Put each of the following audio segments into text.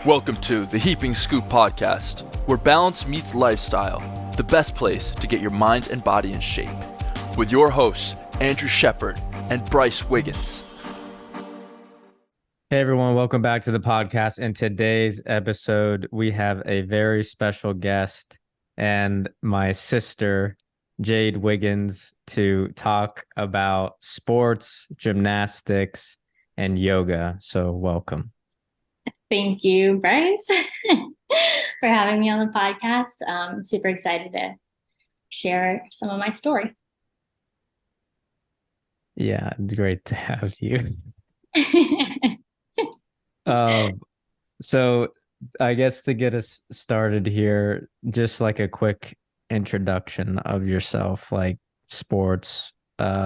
Welcome to the Heaping Scoop Podcast, where balance meets lifestyle, the best place to get your mind and body in shape. With your hosts, Andrew Shepard and Bryce Wiggins. Hey everyone, welcome back to the podcast. In today's episode, we have a very special guest and my sister, Jade Wiggins, to talk about sports, gymnastics, and yoga. So welcome. Thank you, Bryce, for having me on the podcast. I'm super excited to share some of my story. Yeah, it's great to have you. So I guess to get us started here, just like a quick introduction of yourself, like sports,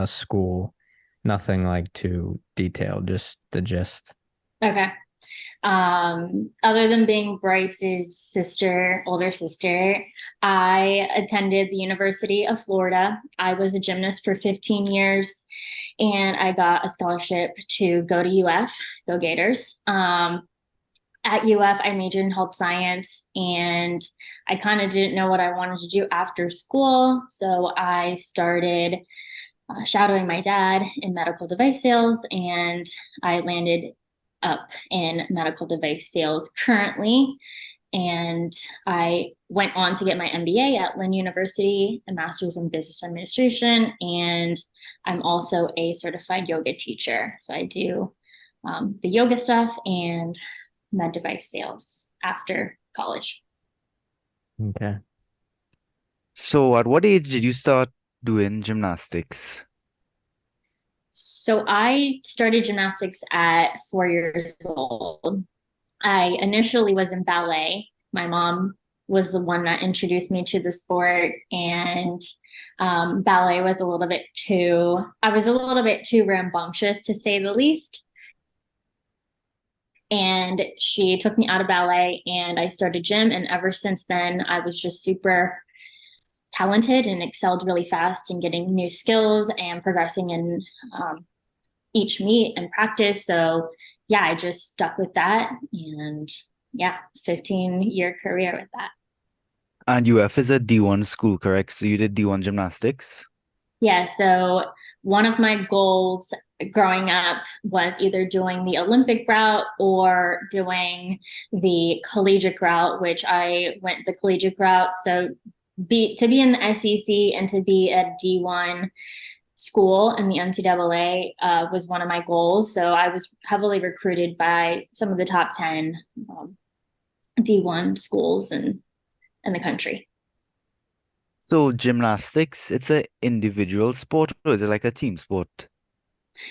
school, nothing like too detailed, just the gist. Okay. Other than being Bryce's older sister, I attended the University of Florida. I was a gymnast for 15 years and I got a scholarship to go to UF, go Gators. At UF, I majored in health science and I kind of didn't know what I wanted to do after school. So I started shadowing my dad in medical device sales, and I landed up in medical device sales currently. And I went on to get my MBA at Lynn University, a master's in business administration. And I'm also a certified yoga teacher. So I do the yoga stuff and med device sales after college. Okay. So at what age did you start doing gymnastics? So I started gymnastics at 4 years old. I initially was in ballet. My mom was the one that introduced me to the sport, and ballet was I was a little bit too rambunctious, to say the least. And she took me out of ballet and I started gym. And ever since then, I was just super talented and excelled really fast in getting new skills and progressing in each meet and practice. So yeah, I just stuck with that, and 15-year career with that. And UF is a D1 school, correct? So you did D1 gymnastics? Yeah, so one of my goals growing up was either doing the Olympic route or doing the collegiate route, which I went the collegiate route. So to be in the SEC and to be at D1 school in the NCAA was one of my goals. So I was heavily recruited by some of the top 10 D1 schools in the country. So gymnastics, it's an individual sport, or is it like a team sport?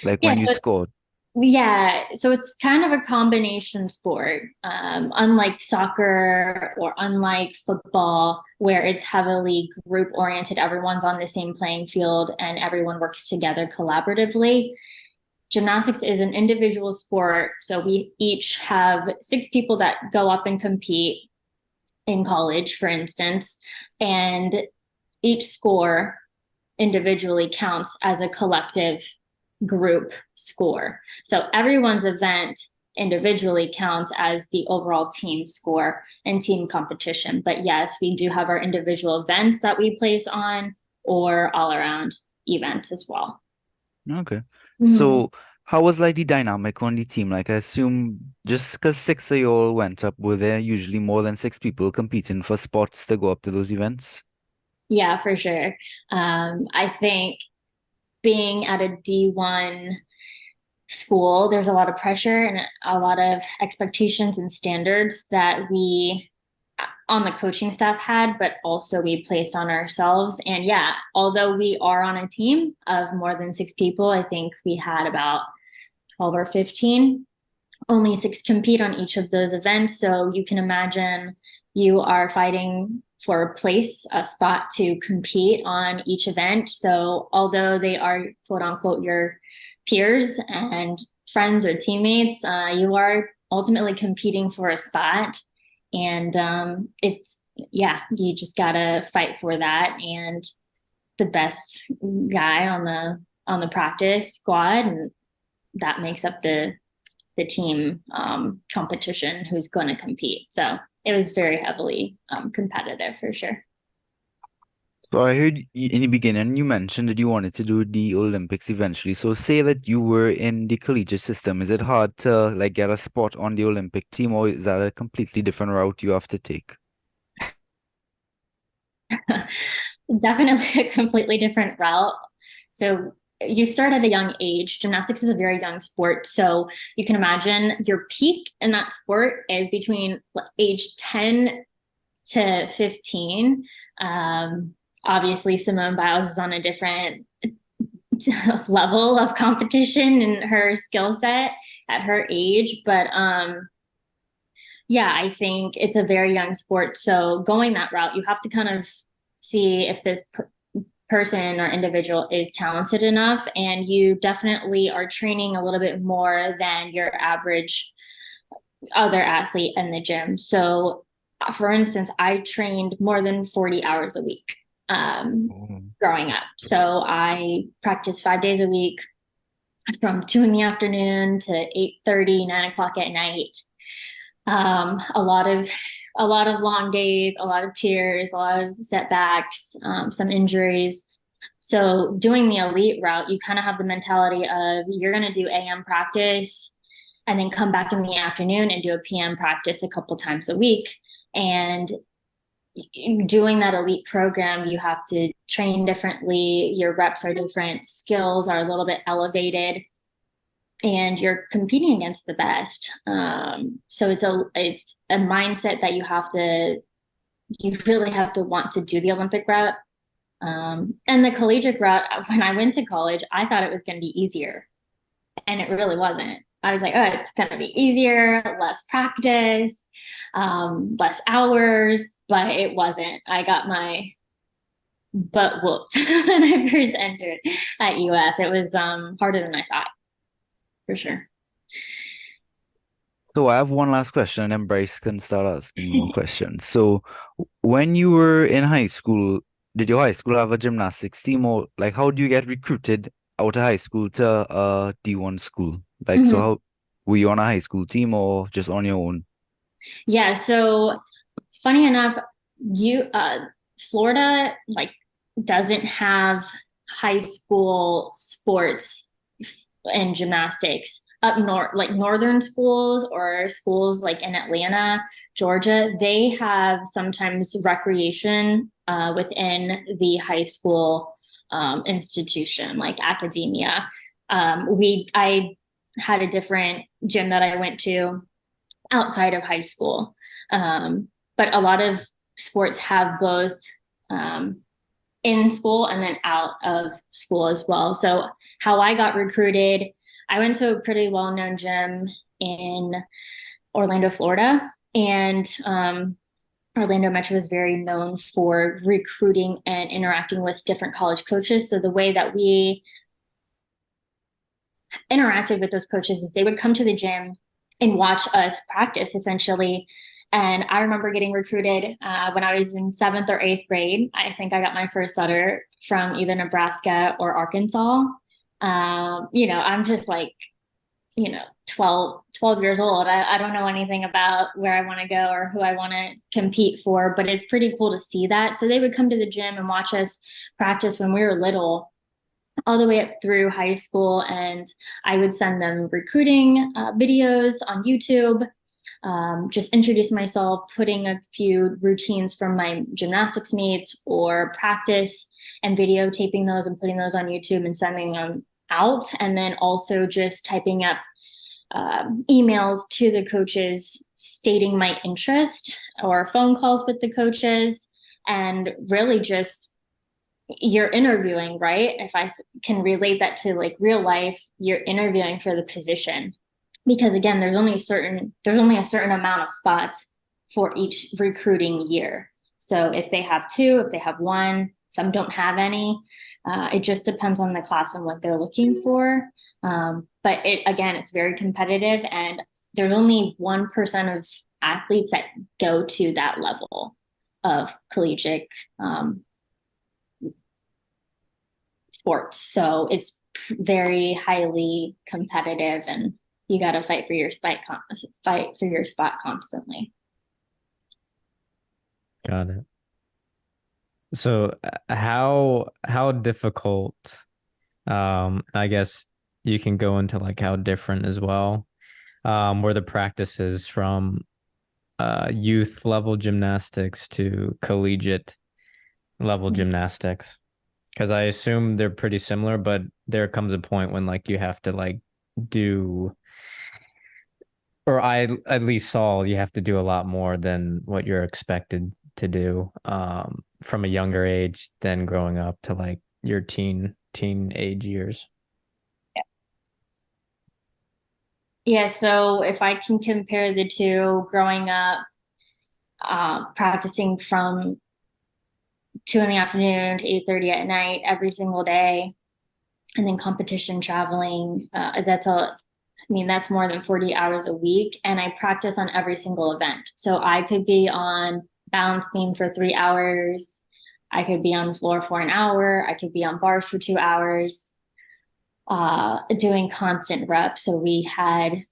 Like when you scored? Yeah, so it's kind of a combination sport, unlike soccer or unlike football, where it's heavily group oriented. Everyone's on the same playing field and everyone works together collaboratively. Gymnastics is an individual sport. So we each have 6 people that go up and compete in college, for instance, and each score individually counts as a collective group score. So everyone's event individually counts as the overall team score and team competition. But yes, we do have our individual events that we place on, or all around events as well. Okay. So how was like the dynamic on the team? Like I assume just because 6 of you all went up, were there usually more than 6 people competing for spots to go up to those events? Yeah, for sure. I think being at a D1 school, there's a lot of pressure and a lot of expectations and standards that we on the coaching staff had, but also we placed on ourselves. And yeah, although we are on a team of more than 6 people, I think we had about 12 or 15. Only 6 compete on each of those events. So you can imagine you are fighting for a spot to compete on each event. So although they are quote unquote your peers and friends or teammates, you are ultimately competing for a spot. And you just gotta fight for that. And the best guy on the practice squad, and that makes up the the team competition who's going to compete. So it was very heavily competitive for sure. So I heard in the beginning you mentioned that you wanted to do the Olympics eventually. So say that you were in the collegiate system. Is it hard to like get a spot on the Olympic team, or is that a completely different route you have to take? Definitely a completely different route. So you start at a young age. Gymnastics is a very young sport. So you can imagine your peak in that sport is between age 10 to 15. Obviously, Simone Biles is on a different level of competition in her skill set at her age. But yeah, I think it's a very young sport. So going that route, you have to kind of see if this person or individual is talented enough, and you definitely are training a little bit more than your average other athlete in the gym. So for instance, I trained more than 40 hours a week growing up. So I practiced 5 days a week from 2 in the afternoon to 8:30, 9 o'clock at night. A lot of long days, a lot of tears, a lot of setbacks, some injuries. So doing the elite route, you kind of have the mentality of you're going to do AM practice and then come back in the afternoon and do a PM practice a couple times a week. And doing that elite program, you have to train differently. Your reps are different, skills are a little bit elevated, and you're competing against the best. So it's a mindset that you really have to want to do the Olympic route. And the collegiate route, when I went to college, I thought it was going to be easier, and it really wasn't. I was like, oh, it's going to be easier, less practice, less hours, but it wasn't. I got my butt whooped when I first entered at UF. It was harder than I thought, for sure. So I have one last question, and then Bryce can start asking more questions. So when you were in high school, did your high school have a gymnastics team, or like how do you get recruited out of high school to a D1 school? Like, so how were you on a high school team or just on your own? Yeah, so funny enough, Florida doesn't have high school sports and gymnastics. Up north, like northern schools or schools like in Atlanta, Georgia, they have sometimes recreation within the high school institution, like academia. I had a different gym that I went to outside of high school, but a lot of sports have both in school and then out of school as well. So how I got recruited, I went to a pretty well-known gym in Orlando, Florida, and Orlando Metro is very known for recruiting and interacting with different college coaches. So the way that we interacted with those coaches is they would come to the gym and watch us practice, essentially. And I remember getting recruited when I was in 7th or 8th grade. I think I got my first letter from either Nebraska or Arkansas. I'm just 12 years old. I don't know anything about where I want to go or who I want to compete for, but it's pretty cool to see that. So they would come to the gym and watch us practice when we were little, all the way up through high school. And I would send them recruiting videos on YouTube, just introduce myself, putting a few routines from my gymnastics meets or practice and videotaping those and putting those on YouTube and sending them out. And then also just typing up emails to the coaches stating my interest, or phone calls with the coaches, and really just you're interviewing, right? If I can relate that to like real life, you're interviewing for the position, because again, there's only a certain amount of spots for each recruiting year. So if they have 2, if they have 1, some don't have any. It just depends on the class and what they're looking for. But it's very competitive, and there's only 1% of athletes that go to that level of collegiate sports. So it's very highly competitive, and you got to fight for your spot constantly. Got it. So how difficult, I guess you can go into like how different as well, were the practices from youth level gymnastics to collegiate level gymnastics? Because I assume they're pretty similar, but there comes a point when like you have to like do, or I at least saw you have to do a lot more than what you're expected to do from a younger age than growing up to like your teenage years. Yeah, so if I can compare the two, growing up, practicing from 2 in the afternoon to 8:30 at night every single day, and then competition traveling, that's more than 40 hours a week. And I practice on every single event. So I could be on balance beam for 3 hours. I could be on the floor for an hour. I could be on bars for 2 hours, doing constant reps. So we had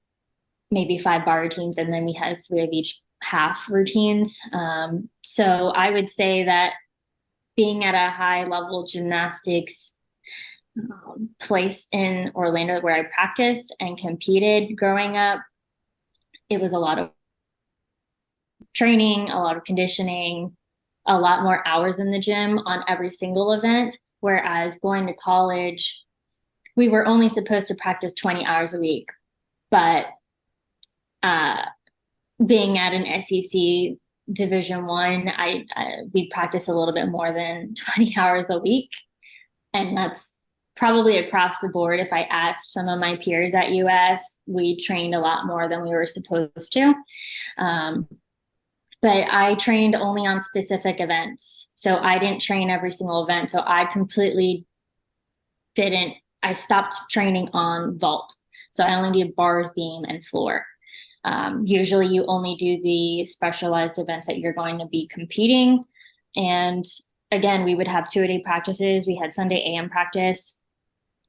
maybe 5 bar routines, and then we had 3 of each half routines. So I would say that being at a high level gymnastics place in Orlando where I practiced and competed growing up, it was a lot of training, a lot of conditioning, a lot more hours in the gym on every single event. Whereas going to college, we were only supposed to practice 20 hours a week. But being at an SEC Division I, we practice a little bit more than 20 hours a week. And that's probably across the board. If I asked some of my peers at UF, we trained a lot more than we were supposed to. But I trained only on specific events. So I didn't train every single event. So I stopped training on vault. So I only did bars, beam, and floor. Usually you only do the specialized events that you're going to be competing. And again, we would have 2-a-day practices. We had Sunday AM practice,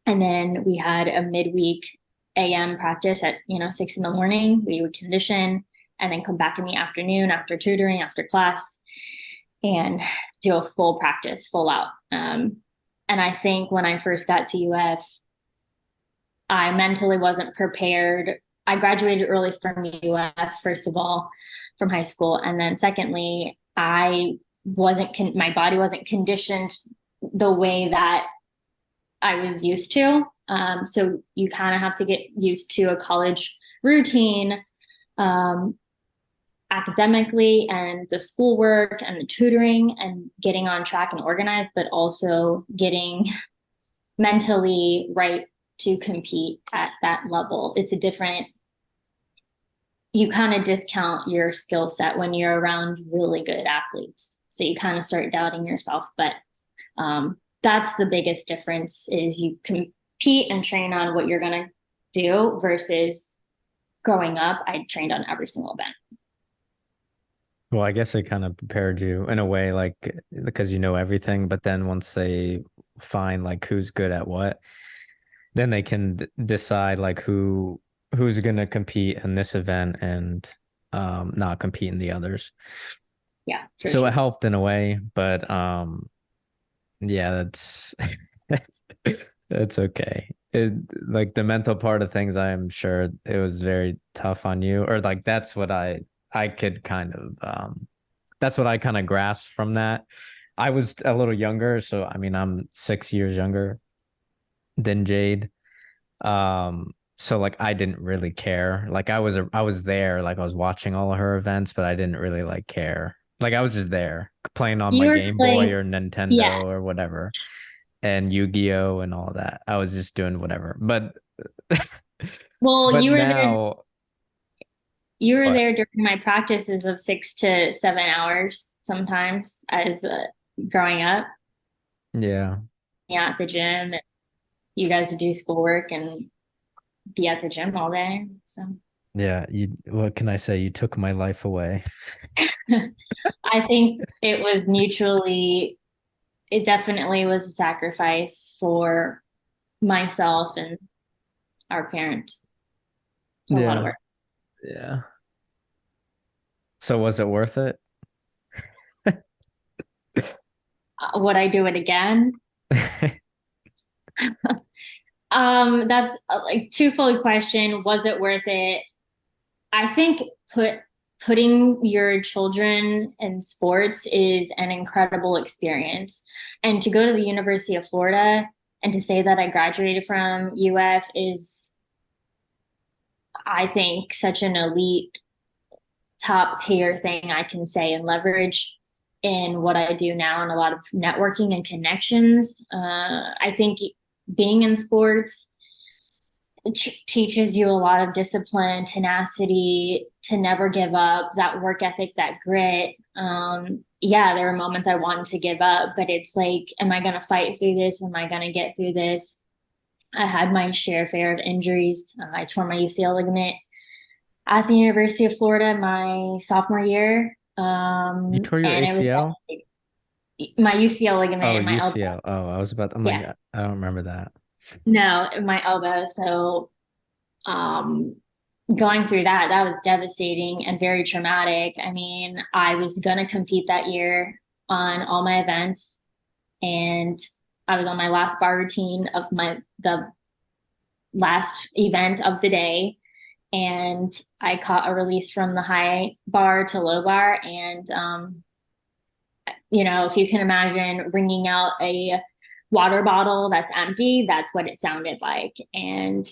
and then we had a midweek AM practice at 6 in the morning. We would condition and then come back in the afternoon after tutoring, after class, and do a full practice, full out. And I think when I first got to UF, I mentally wasn't prepared. I graduated early from UF, first of all, from high school. And then secondly, my body wasn't conditioned the way that I was used to. So you kind of have to get used to a college routine, academically, and the schoolwork and the tutoring and getting on track and organized, but also getting mentally right to compete at that level. You kind of discount your skill set when you're around really good athletes. So you kind of start doubting yourself. But that's the biggest difference, is you compete and train on what you're going to do versus growing up, I trained on every single event. Well, I guess it kind of prepared you in a way, like, because you know everything, but then once they find like who's good at what, then they can decide like who's going to compete in this event and not compete in the others. Yeah. So sure. it helped in a way, but yeah, that's that's okay. Like the mental part of things, I am sure it was very tough on you, or like that's what I could kind of that's what I kind of grasped from that. I was a little younger, so I mean I'm 6 years younger than Jade. So like I didn't really care. Like I was there, like I was watching all of her events, but I didn't really like care. Like I was just there playing on my Game Boy or Nintendo or whatever, and Yu-Gi-Oh and all that. I was just doing whatever. But well, but you were now there during my practices of 6 to 7 hours sometimes as growing up. Yeah. Yeah, at the gym. You guys would do schoolwork and be at the gym all day. So Yeah, what can I say? You took my life away. I think it definitely was a sacrifice for myself and our parents. It's a lot of work. Yeah. So was it worth it? Would I do it again? That's like twofold question. Was it worth it? I think putting your children in sports is an incredible experience. And to go to the University of Florida and to say that I graduated from UF is, I think, such an elite top tier thing I can say and leverage in what I do now and a lot of networking and connections. I think being in sports teaches you a lot of discipline, tenacity, to never give up, that work ethic, that grit. Yeah, there were moments I wanted to give up, but it's like, am I going to fight through this? Am I going to get through this? I had my fair of injuries. I tore my UCL ligament at the University of Florida my sophomore year. You tore your And it ACL? was my UCL ligament Oh, and my elbow. UCL. Oh, I'm Yeah. like, I don't remember that. No, my elbow. So going through that was devastating and very traumatic. I mean, I was gonna compete that year on all my events, and I was on my last bar routine of the last event of the day, and I caught a release from the high bar to low bar, and if you can imagine wringing out a water bottle that's empty, that's what it sounded like. And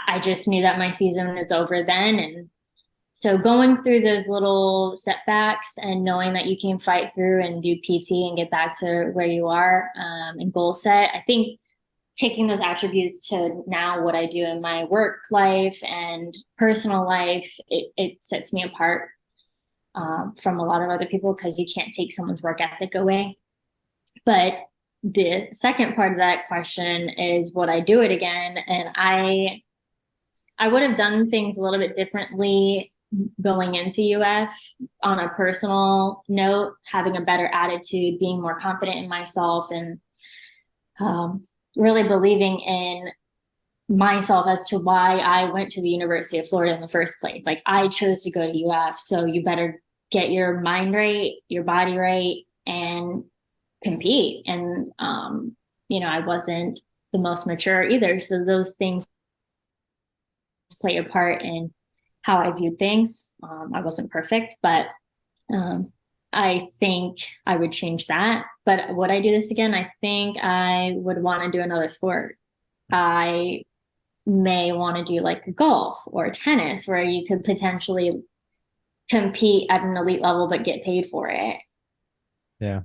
I just knew that my season was over then. And so going through those little setbacks and knowing that you can fight through and do PT and get back to where you are, and goal set, I think taking those attributes to now what I do in my work life and personal life, it sets me apart from a lot of other people, because you can't take someone's work ethic away. But the second part of that question is, would I do it again? And I would have done things a little bit differently going into UF on a personal note, having a better attitude, being more confident in myself, and really believing in myself as to why I went to the University of Florida in the first place. Like, I chose to go to UF, so you better get your mind right, your body right, and compete. And I wasn't the most mature either, so those things play a part in how I viewed things. I wasn't perfect, but I think I would change that. But would I do this again? I think I would want to do another sport. I may want to do like golf or tennis, where you could potentially compete at an elite level but get paid for it. Yeah.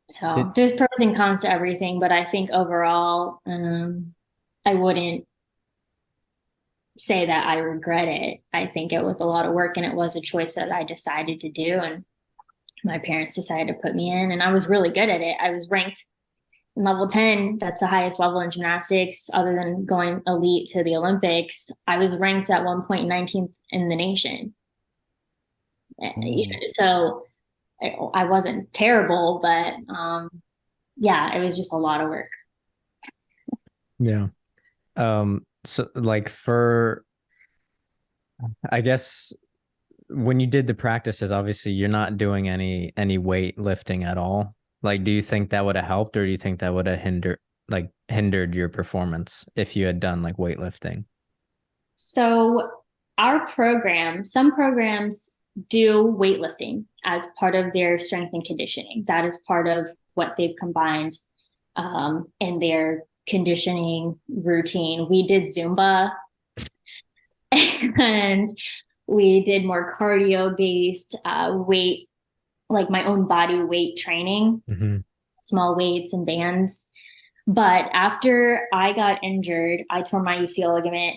So there's pros and cons to everything, but I think overall, I wouldn't say that I regret it. I think it was a lot of work, and it was a choice that I decided to do, and my parents decided to put me in, and I was really good at it. I was ranked in level 10. That's the highest level in gymnastics other than going elite to the Olympics. I was ranked at one point 19th in the nation. So I wasn't terrible, but yeah, it was just a lot of work. Yeah. So like I guess when you did the practices, obviously you're not doing any weight lifting at all. Like, do you think that would have helped, or do you think that would have hindered your performance if you had done like weightlifting? So some programs do weightlifting as part of their strength and conditioning. That is part of what they've combined in their conditioning routine. We did Zumba and we did more cardio based weight, like my own body weight training, small weights and bands. But after I got injured, I tore my UCL ligament.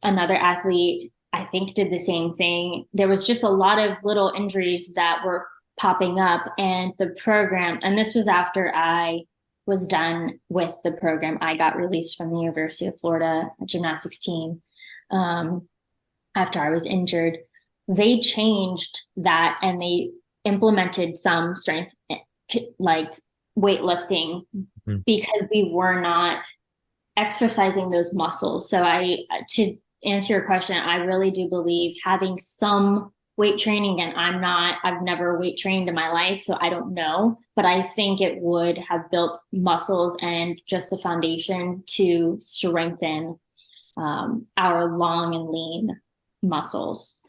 Another athlete, I think, did the same thing. There was just a lot of little injuries that were popping up, and the program, and this was after I was done with the program. I got released from the University of Florida gymnastics team after I was injured. They changed that, and they implemented some strength, like weightlifting, because we were not exercising those muscles. So to answer your question, I really do believe having some weight training, and I've never weight trained in my life, so I don't know, but I think it would have built muscles and just a foundation to strengthen our long and lean muscles.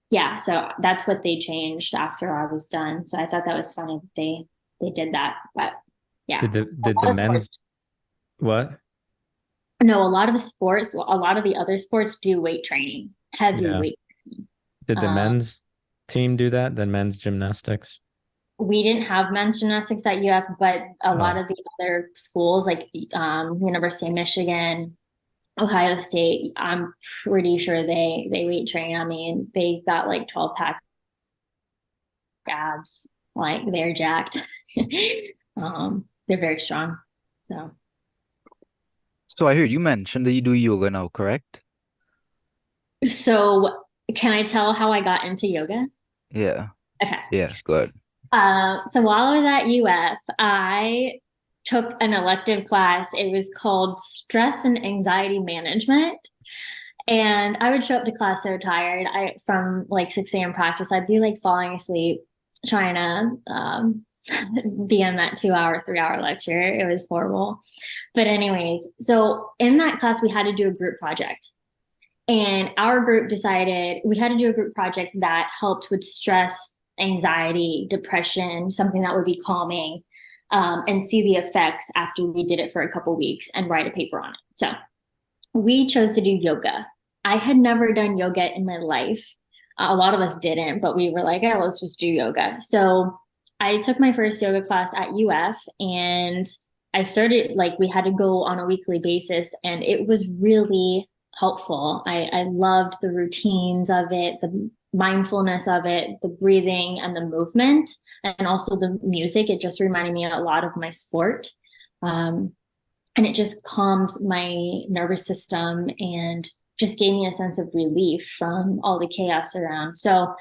Yeah, so that's what they changed after I was done. So I thought that was funny that they did that. But yeah, Did the men's what? No, a lot of sports, a lot of the other sports do weight training, heavy Yeah. weight. Did the Um, men's team do that? The men's gymnastics? we didn't have men's gymnastics at UF, but a lot Oh, of the other schools, like University of Michigan, Ohio State, I'm pretty sure they weight train. I mean, they got like 12-pack abs, like they're jacked. They're very strong. So So I heard you mentioned that you do yoga now, correct? so can I tell how I got into yoga? Yeah. Okay. Yeah, good. So while I was at UF, I took an elective class. It was called Stress and Anxiety Management. And I would show up to class so tired. From like 6 a.m. practice, I'd be like falling asleep trying to be in that 2 hour, 3 hour lecture. It was horrible. But anyways, so in that class, we had to do a group project. And our group decided we had to do a group project that helped with stress, anxiety, depression, something that would be calming, and see the effects after we did it for a couple weeks and write a paper on it. So we chose to do yoga. I had never done yoga in my life. A lot of us didn't, but we were like, let's just do yoga. So I took my first yoga class at UF, and I started, like, we had to go on a weekly basis, and it was really helpful. I loved the routines of it, the mindfulness of it, the breathing and the movement, and also the music. It just reminded me a lot of my sport. And it just calmed my nervous system and just gave me a sense of relief from all the chaos around. So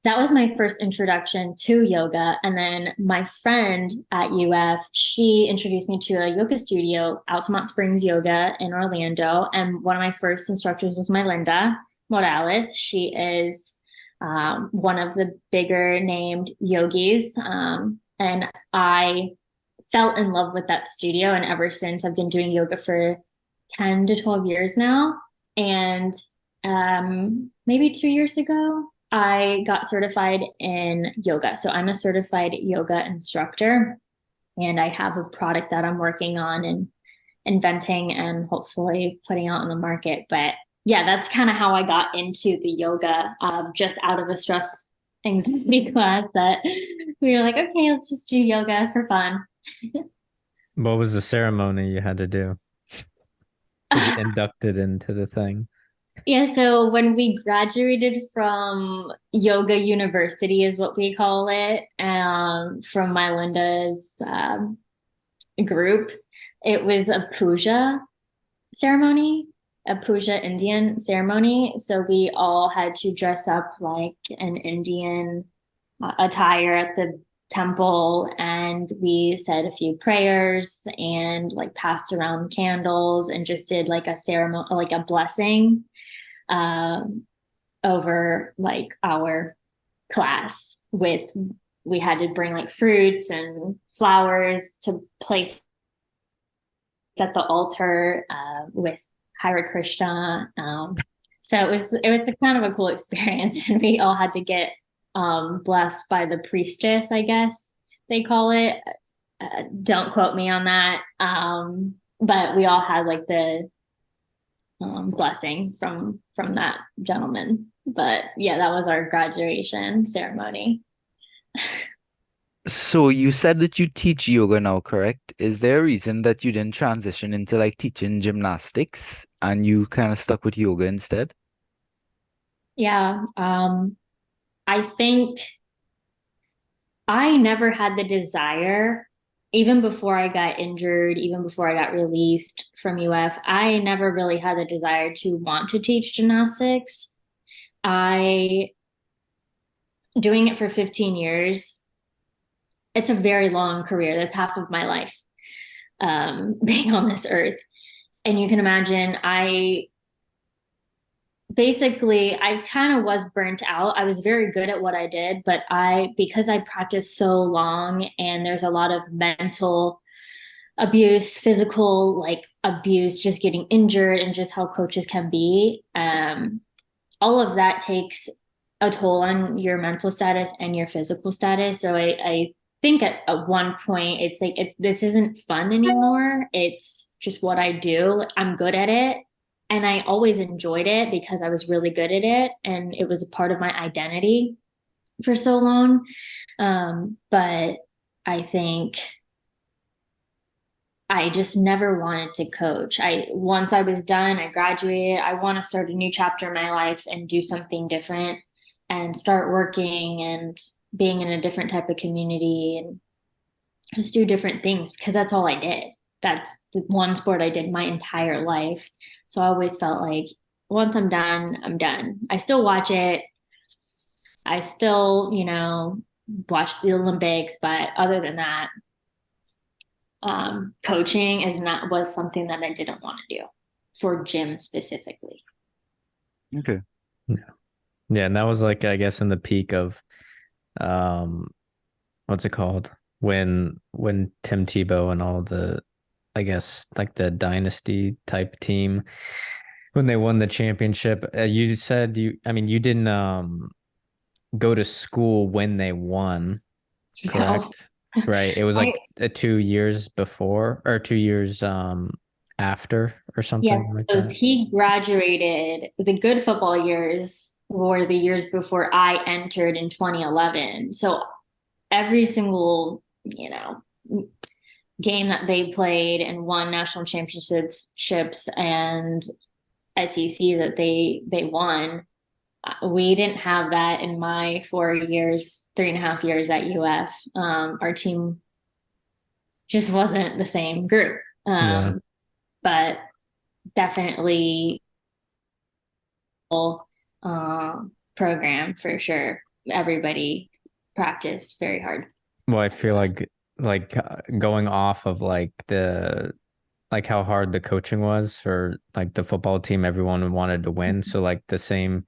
that was my first introduction to yoga. And then my friend at UF, she introduced me to a yoga studio, Altamont Springs Yoga in Orlando. And one of my first instructors was my Linda Morales. She is one of the bigger named yogis. And I fell in love with that studio. And ever since, I've been doing yoga for 10 to 12 years now. And maybe 2 years ago, I got certified in yoga. So I'm a certified yoga instructor, and I have a product that I'm working on and inventing and hopefully putting out in the market. But yeah, that's kind of how I got into the yoga, just out of a stress anxiety class that we were like, okay, let's just do yoga for fun. what was the ceremony you had to do to get inducted into the thing? Yeah, so when we graduated from Yoga University is what we call it, from my Linda's group, it was a puja ceremony, a puja Indian ceremony. So we all had to dress up like an Indian attire at the temple, and we said a few prayers and like passed around candles and just did like a ceremony, like a blessing um, over like our class. With we had to bring like fruits and flowers to place at the altar with Hare Krishna. So it was a kind of a cool experience, and we all had to get blessed by the priestess, I guess they call it. Don't quote me on that. But we all had like the blessing from that gentleman. But yeah, that was our graduation ceremony. So you said that you teach yoga now, correct? Is there a reason that you didn't transition into like teaching gymnastics and you kind of stuck with yoga instead? Yeah, I think I never had the desire, even before I got injured, even before I got released from UF, I never really had the desire to want to teach gymnastics. I doing it for 15 years. It's a very long career. That's half of my life, being on this earth. And you can imagine I kind of was burnt out. I was very good at what I did, but because I practiced so long and there's a lot of mental abuse, physical like abuse, just getting injured and just how coaches can be. All of that takes a toll on your mental status and your physical status. So I think at one point it's like this isn't fun anymore. It's just what I do. I'm good at it. And I always enjoyed it because I was really good at it. And it was a part of my identity for so long. But I think I just never wanted to coach. Once I was done, I graduated. I want to start a new chapter in my life and do something different and start working and being in a different type of community and just do different things because that's all I did. That's the one sport I did my entire life. So I always felt like once I'm done, I'm done. I still watch it. I still, watch the Olympics, but other than that, coaching was something that I didn't want to do for gym specifically. Okay. Yeah, and that was like, I guess, in the peak of what's it called? When Tim Tebow and all the, I guess, like the dynasty type team, when they won the championship. You said you didn't go to school when they won, correct? No. Right. It was like 2 years before or 2 years after or something Yes, like so that. he graduated. The good football years were the years before I entered in 2011. So every single, game that they played and won national championships and SEC that they won, we didn't have that in my 4 years, 3.5 years at UF. Our team just wasn't the same group. Yeah. But definitely program for sure. Everybody practiced very hard. Well, I feel like going off of like how hard the coaching was for like the football team, everyone wanted to win. So like the same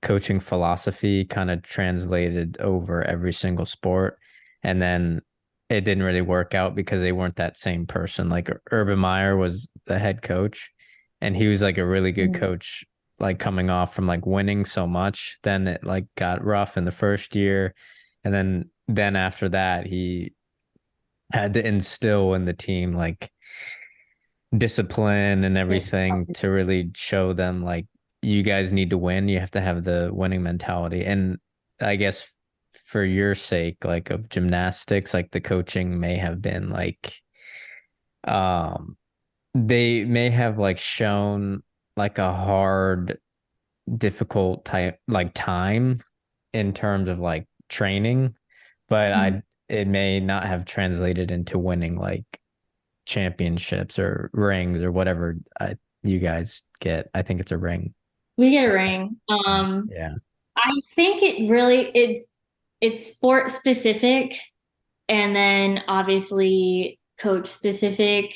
coaching philosophy kind of translated over every single sport. And then it didn't really work out because they weren't that same person. Like Urban Meyer was the head coach and he was like a really good coach, like coming off from like winning so much. Then it like got rough in the first year. And then after that, he had to instill in the team like discipline and everything to really show them like you guys need to win. You have to have the winning mentality. And I guess for your sake, like of gymnastics, like the coaching may have been like they may have like shown like a hard, difficult type like time in terms of like training, but it may not have translated into winning like championships or rings or whatever you guys get. I think it's a ring. We get a ring. Yeah. I think it's sport specific and then obviously coach specific.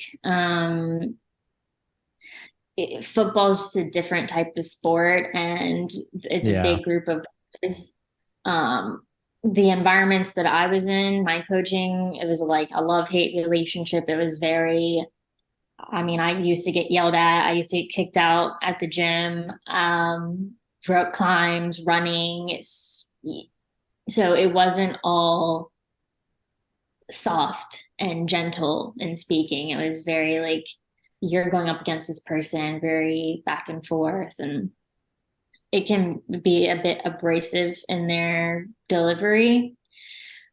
Football is just a different type of sport and it's a big group of guys. The environments that I was in, my coaching, it was like a love-hate relationship. It was very, I used to get yelled at. I used to get kicked out at the gym, rope climbs, running. So it wasn't all soft and gentle in speaking. It was very like, you're going up against this person, very back and forth. And it can be a bit abrasive in their delivery.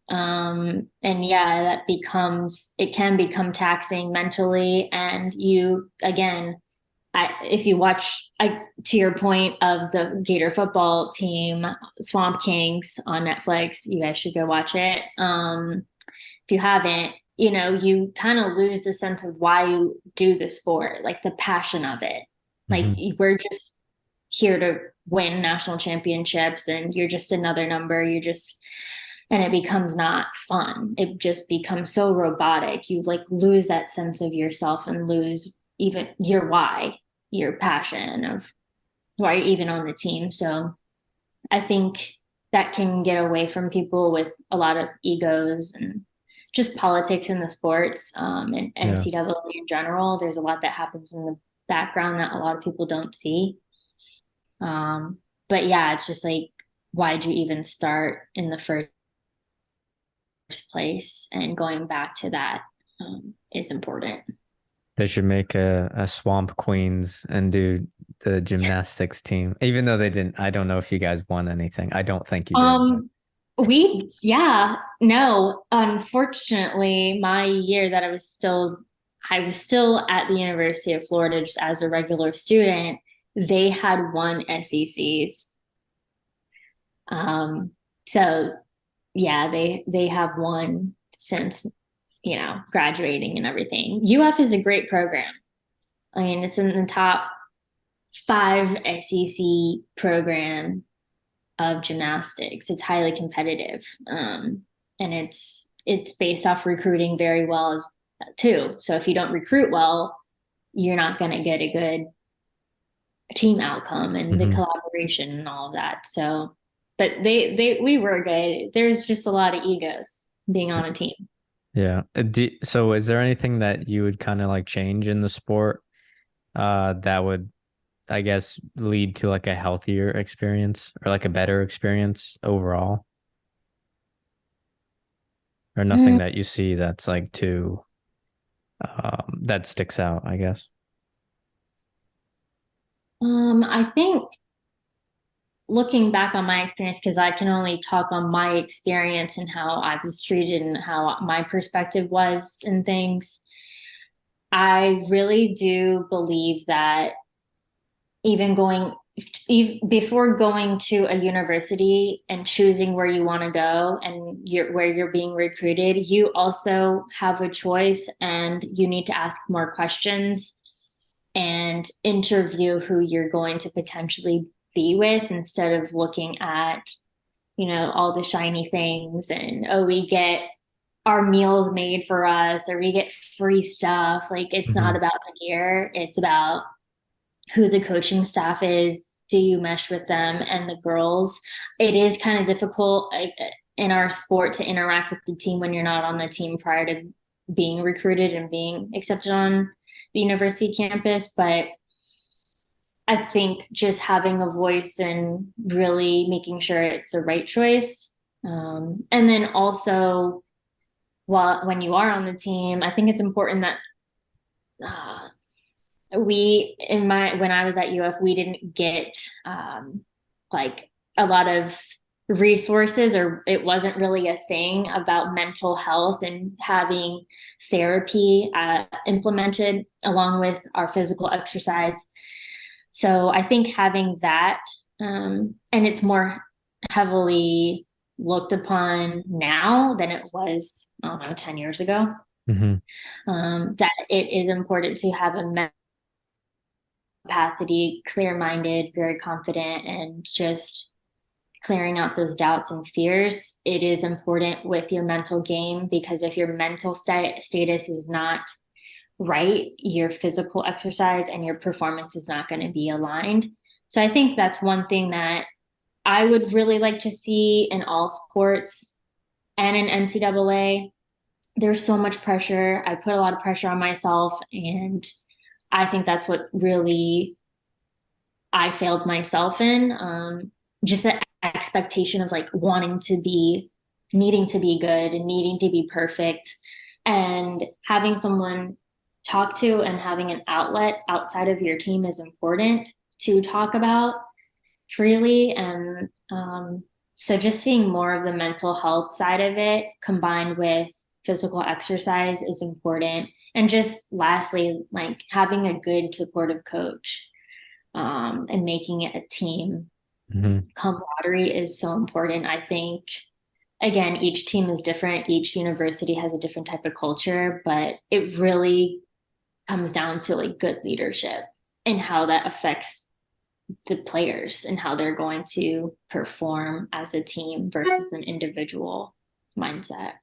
And yeah, it can become taxing mentally. And if you watch, to your point of the Gator football team, Swamp Kings on Netflix, you guys should go watch it. If you haven't, you kind of lose the sense of why you do the sport, like the passion of it. Like we're just here to win national championships and you're just another number. And it becomes not fun. It just becomes so robotic. You like lose that sense of yourself and lose even your why, your passion of why you're even on the team. So I think that can get away from people with a lot of egos and just politics in the sports, and Yeah. NCAA in general. There's a lot that happens in the background that a lot of people don't see. But yeah, it's just like, why'd you even start in the first place? And going back to that is important. They should make a Swamp Queens and do the gymnastics team. Even though they didn't, I don't know if you guys won anything. I don't think you did. No, unfortunately, my year that I was still at the University of Florida just as a regular student. They had won SECs. So yeah, they have won since, graduating and everything. UF is a great program. I mean, it's in the top 5 SEC program of gymnastics. It's highly competitive. And it's based off recruiting very well too. So if you don't recruit well, you're not going to get a good team outcome and the collaboration and all of that. So, but we were good. There's just a lot of egos being on a team. Yeah. So is there anything that you would kind of like change in the sport that would, I guess, lead to like a healthier experience or like a better experience overall? Or nothing that you see that's like too that sticks out, I guess. I think looking back on my experience, because I can only talk on my experience and how I was treated and how my perspective was and things, I really do believe that before going to a university and choosing where you want to go and where you're being recruited, you also have a choice and you need to ask more questions and interview who you're going to potentially be with, instead of looking at, all the shiny things and, oh, we get our meals made for us or we get free stuff. Like, it's not about the gear. It's about who the coaching staff is. Do you mesh with them? And the girls, it is kind of difficult in our sport to interact with the team when you're not on the team prior to being recruited and being accepted on the university campus. But I think just having a voice and really making sure it's the right choice. And then also, when you are on the team, I think it's important that when I was at UF, we didn't get like a lot of resources, or it wasn't really a thing about mental health and having therapy implemented along with our physical exercise. So I think having that, and it's more heavily looked upon now than it was, I don't know, 10 years ago, that it is important to have a capacity, clear-minded, very confident, and just clearing out those doubts and fears. It is important with your mental game, because if your mental status is not right, your physical exercise and your performance is not going to be aligned. So I think that's one thing that I would really like to see in all sports and in NCAA. There's so much pressure. I put a lot of pressure on myself, and I think that's what really I failed myself in. Just an expectation of like needing to be good and needing to be perfect, and having someone talk to and having an outlet outside of your team is important to talk about freely. And so just seeing more of the mental health side of it combined with physical exercise is important. And just lastly, like having a good supportive coach and making it a team. Camaraderie is so important. I think, again, each team is different. Each university has a different type of culture, but it really comes down to like good leadership and how that affects the players and how they're going to perform as a team versus an individual mindset.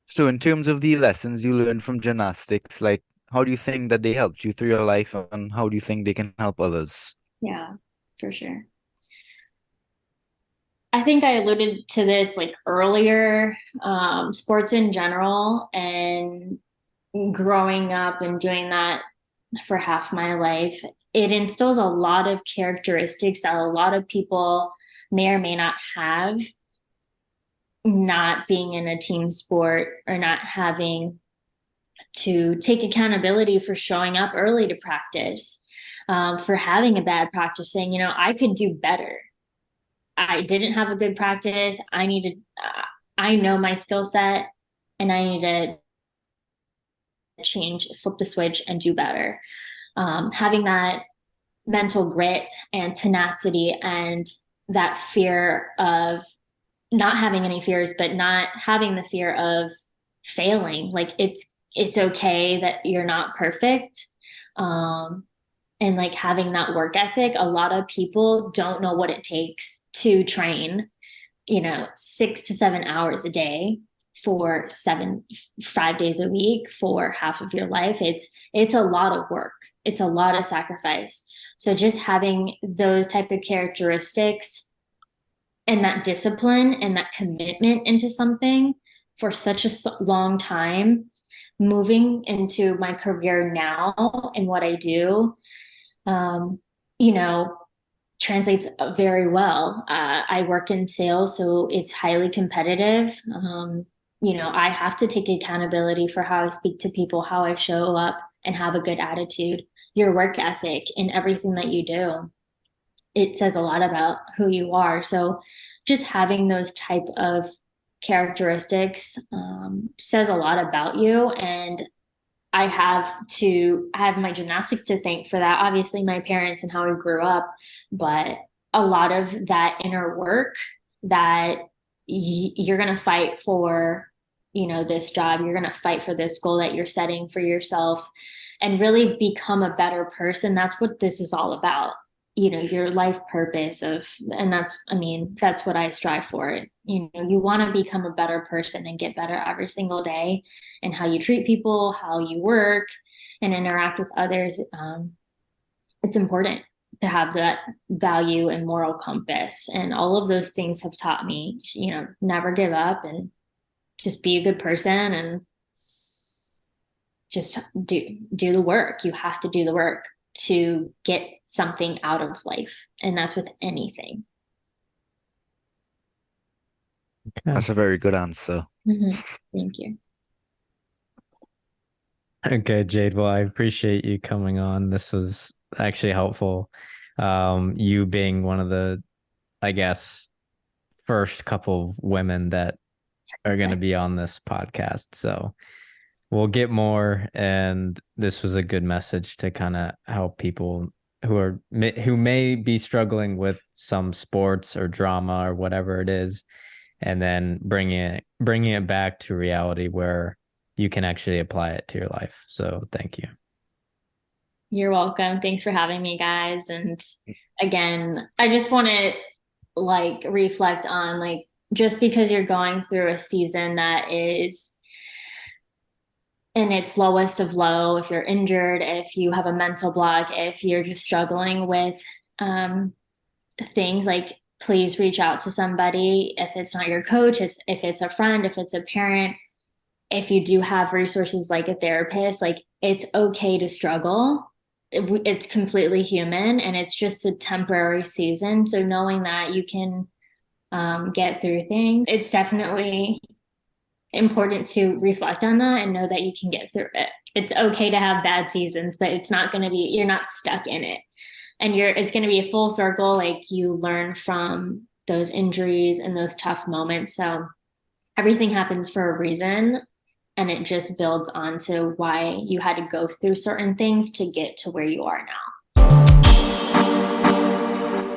So in terms of the lessons you learned from gymnastics, like how do you think that they helped you through your life, and how do you think they can help others? Yeah, for sure. I think I alluded to this like earlier, sports in general and growing up and doing that for half my life, it instills a lot of characteristics that a lot of people may or may not have, not being in a team sport or not having to take accountability for showing up early to practice, for having a bad practice, saying, you know, I could do better. I didn't have a good practice. I know my skill set and I need to change, flip the switch and do better. Having that mental grit and tenacity and that fear of not having any fears, but not having the fear of failing. Like it's okay that you're not perfect. And like having that work ethic, a lot of people don't know what it takes to train, you know, 6 to 7 hours a day for 5 days a week for half of your life. It's a lot of work. It's a lot of sacrifice. So just having those type of characteristics and that discipline and that commitment into something for such a long time, moving into my career now and what I do, you know, translates very well. I work in sales, so it's highly competitive. You know, I have to take accountability for how I speak to people, how I show up, and have a good attitude. Your work ethic in everything that you do, it says a lot about who you are. So just having those type of characteristics says a lot about you. And I have my gymnastics to thank for that. Obviously, my parents and how I grew up, but a lot of that inner work that you're going to fight for, you know, this job, you're going to fight for this goal that you're setting for yourself and really become a better person. That's what this is all about. You know, your life purpose and that's what I strive for. You know, you want to become a better person and get better every single day, and how you treat people, how you work and interact with others. It's important to have that value and moral compass. And all of those things have taught me, you know, never give up and just be a good person and just do the work. You have to do the work to get something out of life. And that's with anything. That's a very good answer. Mm-hmm. Thank you. Okay, Jade. Well, I appreciate you coming on. This was actually helpful. You being one of the, I guess, first couple of women that are going to be on this podcast. So we'll get more. And this was a good message to kind of help people who may be struggling with some sports or drama or whatever it is, and then bringing it back to reality where you can actually apply it to your life. So thank you. You're welcome. Thanks for having me, guys. And again, I just want to like reflect on like, just because you're going through a season that is in its lowest of low, if you're injured, if you have a mental block, if you're just struggling with things, like please reach out to somebody. If it's not your coach, if it's a friend, if it's a parent, if you do have resources like a therapist, like it's okay to struggle. It's completely human and it's just a temporary season. So knowing that you can get through things, it's definitely important to reflect on that and know that you can get through it. It's okay to have bad seasons, but it's not going to be, you're not stuck in it. And it's going to be a full circle. Like you learn from those injuries and those tough moments. So everything happens for a reason. And it just builds onto why you had to go through certain things to get to where you are now.